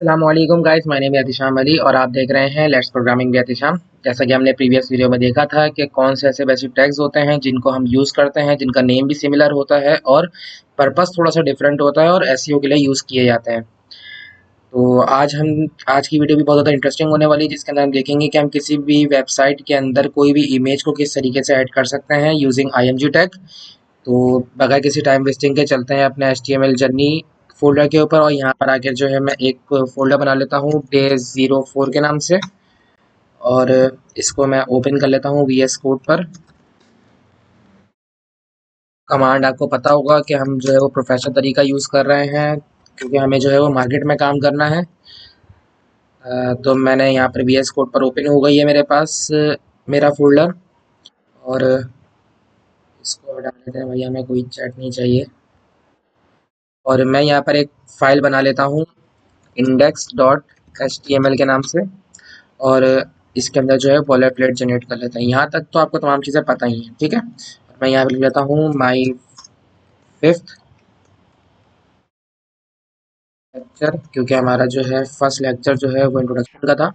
अस्सलामुअलैकुम guys, my name है एहतिशाम अली और आप देख रहे हैं लेट्स प्रोग्रामिंग विद एहतिशाम। जैसा कि हमने प्रीवियस वीडियो में देखा था कि कौन से ऐसे बेसिक टैग्स होते हैं जिनको हम यूज़ करते हैं, जिनका नेम भी सिमिलर होता है और पर्पस थोड़ा सा डिफरेंट होता है और एसईओ के लिए यूज़ किए जाते हैं। तो आज की वीडियो भी बहुत ज़्यादा इंटरेस्टिंग होने वाली है, जिसके अंदर हम देखेंगे कि हम किसी भी वेबसाइट के अंदर कोई भी इमेज को किस तरीके से ऐड कर सकते हैं यूजिंग आईएमजी टैग। तो बगैर किसी टाइम वेस्टिंग के चलते हैं अपने एचटीएमएल जर्नी फ़ोल्डर के ऊपर और यहाँ पर आकर जो है मैं एक फ़ोल्डर बना लेता हूँ day04 के नाम से। और इसको मैं ओपन कर लेता हूँ वीएस कोड पर। कमांड आपको पता होगा कि हम जो है वो प्रोफेशनल तरीका यूज़ कर रहे हैं, क्योंकि हमें जो है वो मार्केट में काम करना है। तो मैंने यहाँ पर वीएस कोड पर ओपन हो गई है मेरे पास मेरा फ़ोल्डर। और इसको हटा लेते हैं, भैया हमें कोई चैट नहीं चाहिए। और मैं यहाँ पर एक फ़ाइल बना लेता हूँ index.html के नाम से। और इसके अंदर जो है बॉलर प्लेट जनरेट कर लेते हैं। यहाँ तक तो आपको तमाम चीज़ें पता ही हैं, ठीक है। मैं यहाँ पे लिख लेता हूँ माई फिफ्थ लेक्चर, क्योंकि हमारा जो है फर्स्ट लेक्चर जो है वो इंट्रोडक्शन का था।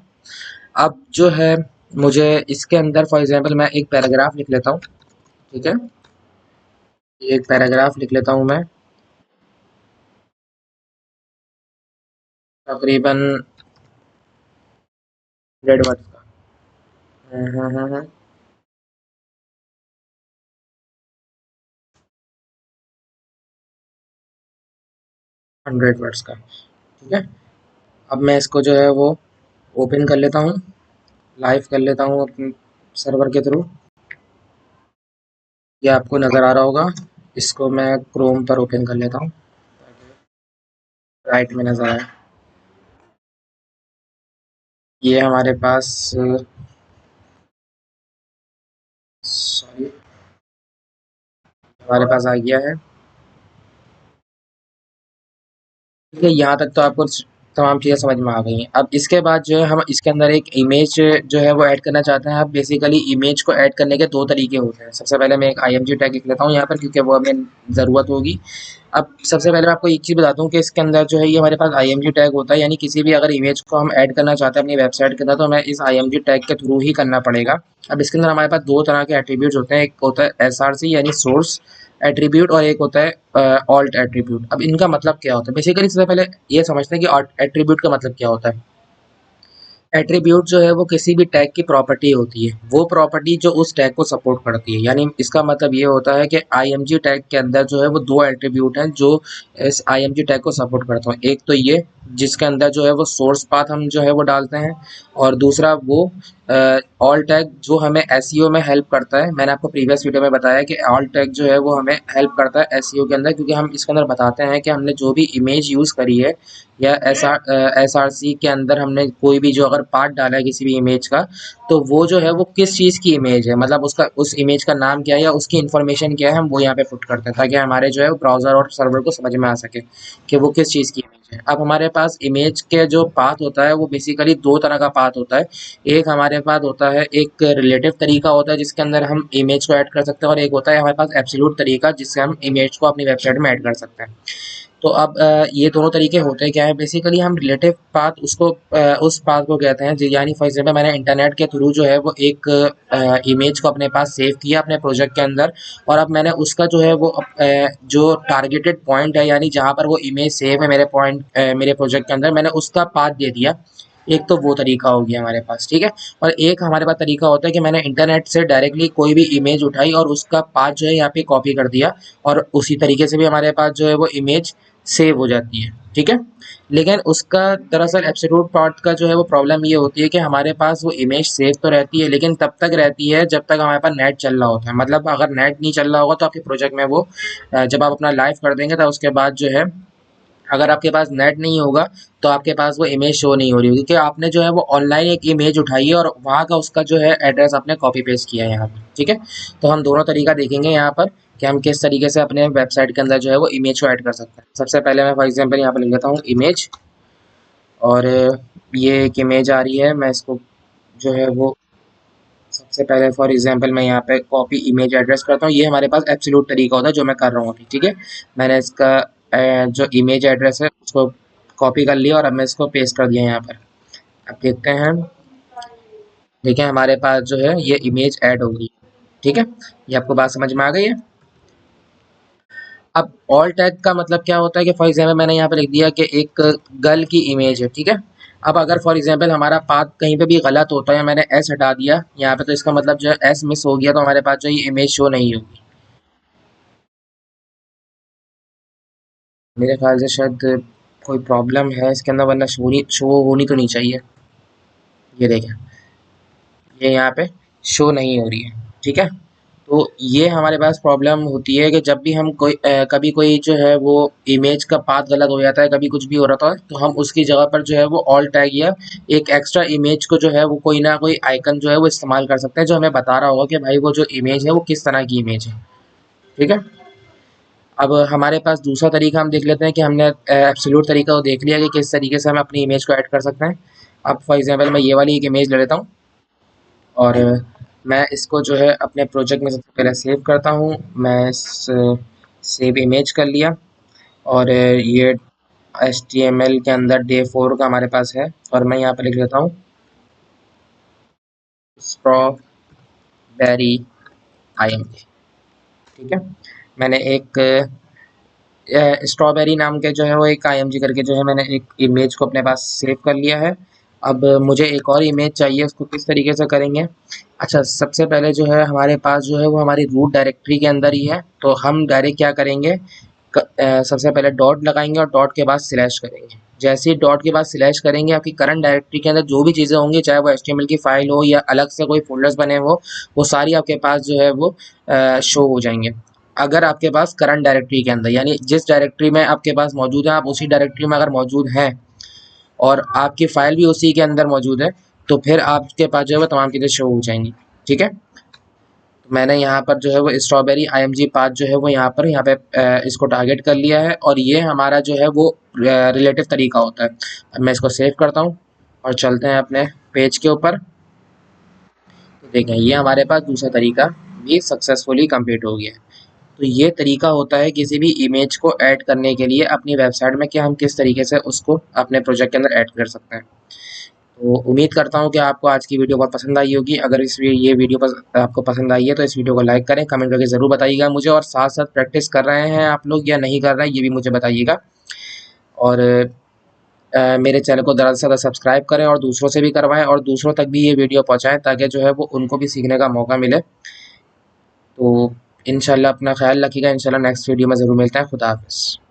अब जो है मुझे इसके अंदर फॉर एग्जांपल मैं एक पैराग्राफ लिख लेता हूँ, ठीक है। एक पैराग्राफ लिख लेता हूँ मैं, तकरीबन 100 वर्ड्स का। 100 वर्ड्स का, ठीक है। अब मैं इसको जो है वो ओपन कर लेता हूँ, लाइव कर लेता हूँ अपने सर्वर के थ्रू। ये आपको नज़र आ रहा होगा। इसको मैं क्रोम पर ओपन कर लेता हूँ, राइट में नज़र आया। ये हमारे पास सॉरी, हमारे पास आ गया है, ठीक है। यहाँ तक तो आपको तमाम चीज़ें समझ में आ गई हैं। अब इसके बाद जो है हम इसके अंदर एक इमेज जो है वो ऐड करना चाहते हैं। अब बेसिकली इमेज को ऐड करने के दो तरीके होते हैं। सबसे पहले मैं एक आईएमजी टैग लिख लेता हूँ यहाँ पर, क्योंकि वो हमें ज़रूरत होगी। अब सबसे पहले मैं आपको एक चीज़ बताता हूँ कि इसके अंदर जो है ये हमारे पास आईएमजी टैग होता है, यानी किसी भी अगर इमेज को हम ऐड करना चाहते हैं अपनी वेबसाइट के अंदर तो हमें इस आईएमजी टैग के थ्रू ही करना पड़ेगा। अब इसके अंदर हमारे पास दो तरह के एट्रीब्यूट्स होते हैं, एक होता है एसआरसी यानी सोर्स एट्रीब्यूट और एक होता है ऑल्ट एट्रीब्यूट। अब इनका मतलब क्या होता है, बेसिकली सबसे पहले ये समझते हैं कि एट्रीब्यूट का मतलब क्या होता है। एट्रीब्यूट जो है वो किसी भी टैग की प्रॉपर्टी होती है, वो प्रॉपर्टी जो उस टैग को सपोर्ट करती है। यानी इसका मतलब ये होता है कि आईएमजी टैग के अंदर जो है वो दो एट्रीब्यूट हैं जो इस आईएमजी टैग को सपोर्ट करते हैं। एक तो ये जिसके अंदर जो है वो सोर्स पाथ हम जो है वो डालते हैं, और दूसरा वो ऑल टैग जो हमें एसईओ में हेल्प करता है। मैंने आपको प्रीवियस वीडियो में बताया कि ऑल टैग जो है वो हमें हेल्प करता है एसईओ के अंदर, क्योंकि हम इसके अंदर बताते हैं कि हमने जो भी इमेज यूज़ करी है या एसआरसी के अंदर हमने कोई भी जो अगर पार्ट डाला है किसी भी इमेज का, तो वो जो है वो किस चीज़ की इमेज है, मतलब उसका उस इमेज का नाम क्या है या उसकी इन्फॉर्मेशन क्या है, हम वो यहाँ पे पुट करते हैं ताकि हमारे जो है ब्राउज़र और सर्वर को समझ में आ सके कि वो किस चीज़ की इमेज है। अब हमारे पास इमेज के जो पाथ होता है वो बेसिकली दो तरह का पाथ होता है। एक हमारे पास होता है एक रिलेटिव तरीका होता है जिसके अंदर हम इमेज को ऐड कर सकते हैं, और एक होता है हमारे पास एब्सोल्यूट तरीका जिससे हम इमेज को अपनी वेबसाइट में ऐड कर सकते हैं। तो अब ये दोनों तरीके होते क्या है, बेसिकली हम रिलेटिव पाथ उसको उस पाथ को कहते हैं यानी फॉर एग्जांपल मैंने इंटरनेट के थ्रू जो है वो एक इमेज को अपने पास सेव किया अपने प्रोजेक्ट के अंदर, और अब मैंने उसका जो है वो जो टारगेटेड पॉइंट है यानी जहाँ पर वो इमेज सेव है मेरे प्रोजेक्ट के अंदर, मैंने उसका पाथ दे दिया। एक तो वो तरीका हो गया हमारे पास, ठीक है। और एक हमारे पास तरीका होता है कि मैंने इंटरनेट से डायरेक्टली कोई भी इमेज उठाई और उसका पाथ जो है यहाँ पे कॉपी कर दिया, और उसी तरीके से भी हमारे पास जो है वो इमेज सेव हो जाती है, ठीक है। लेकिन उसका दरअसल एब्सोल्यूट पार्ट का जो है वो प्रॉब्लम ये होती है कि हमारे पास वो इमेज सेव तो रहती है, लेकिन तब तक रहती है जब तक हमारे पास नेट चल रहा होता है। मतलब अगर नेट नहीं चल रहा होगा तो आपके प्रोजेक्ट में वो जब आप अपना लाइव कर देंगे तो उसके बाद जो है अगर आपके पास नेट नहीं होगा तो आपके पास वो इमेज शो नहीं हो रही होगी, क्योंकि आपने जो है वो ऑनलाइन एक इमेज उठाई है और वहाँ का उसका जो है एड्रेस आपने कॉपी पेस्ट किया है यहाँ पर, ठीक है। तो हम दोनों तरीका देखेंगे यहाँ पर कि हम किस तरीके से अपने वेबसाइट के अंदर जो है वो इमेज को ऐड कर सकते हैं। सबसे पहले मैं फॉर एग्जांपल यहाँ पर लिख लेता हूँ इमेज, और ये एक इमेज आ रही है। मैं इसको जो है वो सबसे पहले फॉर एग्जांपल मैं यहाँ पे कॉपी इमेज एड्रेस करता हूँ। ये हमारे पास एब्सोल्यूट तरीका होता है जो मैं कर रहा हूँ अभी, ठीक है। मैंने इसका जो इमेज एड्रेस है उसको कॉपी कर लिया और अब मैं इसको पेस्ट कर दिया यहाँ पर। अब देखते हैं, देखिए हमारे पास जो है ये इमेज ऐड होगी। ठीक है, ये आपको बात समझ में आ गई है। अब ऑल टैग का मतलब क्या होता है कि फॉर एग्जांपल मैंने यहाँ पे लिख दिया कि एक गर्ल की इमेज है। ठीक है, अब अगर फॉर एग्जांपल हमारा पाथ कहीं पे भी गलत होता है या मैंने एस हटा दिया यहाँ पे, तो इसका मतलब जो है एस मिस हो गया, तो हमारे पास जो ये इमेज शो नहीं होगी। मेरे ख्याल से शायद कोई प्रॉब्लम है इसके अंदर, वरना शो होनी तो नहीं चाहिए। ये देखें, ये यहाँ पे शो नहीं हो रही है। ठीक है, तो ये हमारे पास प्रॉब्लम होती है कि जब भी हम कभी कोई जो है वो इमेज का पाथ गलत हो जाता है, कभी कुछ भी हो रहा था, तो हम उसकी जगह पर जो है वो ऑल टैग या एक एक्स्ट्रा इमेज को जो है वो कोई ना कोई आइकन जो है वो इस्तेमाल कर सकते हैं, जो हमें बता रहा होगा कि भाई वो जो इमेज है वो किस तरह की इमेज है। ठीक है, अब हमारे पास दूसरा तरीका हम देख लेते हैं कि हमने एब्सोल्यूट तरीका वो देख लिया कि किस तरीके से हम अपनी इमेज को ऐड कर सकते हैं। अब फॉर एग्जांपल मैं ये वाली एक इमेज ले लेता हूँ और मैं इसको जो है अपने प्रोजेक्ट में सबसे पहले सेव करता हूँ। मैं सेव इमेज कर लिया और ये HTML के अंदर डे 4 का हमारे पास है और मैं यहाँ पर लिख लेता हूँ स्ट्रॉबेरी IMG। ठीक है, मैंने एक स्ट्रॉबेरी नाम के जो है वो एक IMG करके जो है मैंने एक इमेज को अपने पास सेव कर लिया है। अब मुझे एक और इमेज चाहिए, उसको किस तरीके से करेंगे। अच्छा, सबसे पहले जो है हमारे पास जो है वो हमारी रूट डायरेक्टरी के अंदर ही है, तो हम डायरेक्ट क्या करेंगे, सबसे पहले डॉट लगाएंगे और डॉट के बाद स्लैश करेंगे। जैसे ही डॉट के बाद स्लैश करेंगे, आपकी करंट डायरेक्टरी के अंदर जो भी चीज़ें होंगी, चाहे वो HTML की फाइल हो या अलग से कोई फोल्डर्स बने हो, वो सारी आपके पास जो है वो शो हो जाएंगे। अगर आपके पास करंट डायरेक्टरी के अंदर, यानी जिस डायरेक्टरी में आपके पास मौजूद है, आप उसी डायरेक्टरी में अगर मौजूद हैं और आपकी फाइल भी उसी के अंदर मौजूद है, तो फिर आपके पास जो है वो तमाम चीज़ें शो हो जाएंगी। ठीक है, तो मैंने यहाँ पर जो है वो स्ट्रॉबेरी IMG पाथ जो है वो यहाँ पे इसको टारगेट कर लिया है और ये हमारा जो है वो रिलेटिव तरीका होता है। अब मैं इसको सेव करता हूँ और चलते हैं अपने पेज के ऊपर। तो देखें, ये हमारे पास दूसरा तरीका भी सक्सेसफुली कंप्लीट हो गया है। तो ये तरीका होता है किसी भी इमेज को ऐड करने के लिए अपनी वेबसाइट में, कि हम किस तरीके से उसको अपने प्रोजेक्ट के अंदर ऐड कर सकते हैं। तो उम्मीद करता हूँ कि आपको आज की वीडियो बहुत पसंद आई होगी। अगर ये वीडियो आपको पसंद आई है तो इस वीडियो को लाइक करें, कमेंट करके ज़रूर बताइएगा मुझे, और साथ साथ प्रैक्टिस कर रहे हैं आप लोग या नहीं कर रहे हैं ये भी मुझे बताइएगा। और मेरे चैनल को ज़्यादा से ज़्यादा सब्सक्राइब करें और दूसरों से भी करवाएं और दूसरों तक भी ये वीडियो पहुँचाएँ, ताकि जो है वो उनको भी सीखने का मौका मिले। तो इंशाल्लाह अपना ख्याल रखिएगा, इंशाल्लाह नेक्स्ट वीडियो में ज़रूर मिलता है। खुदा हाफ़िज़।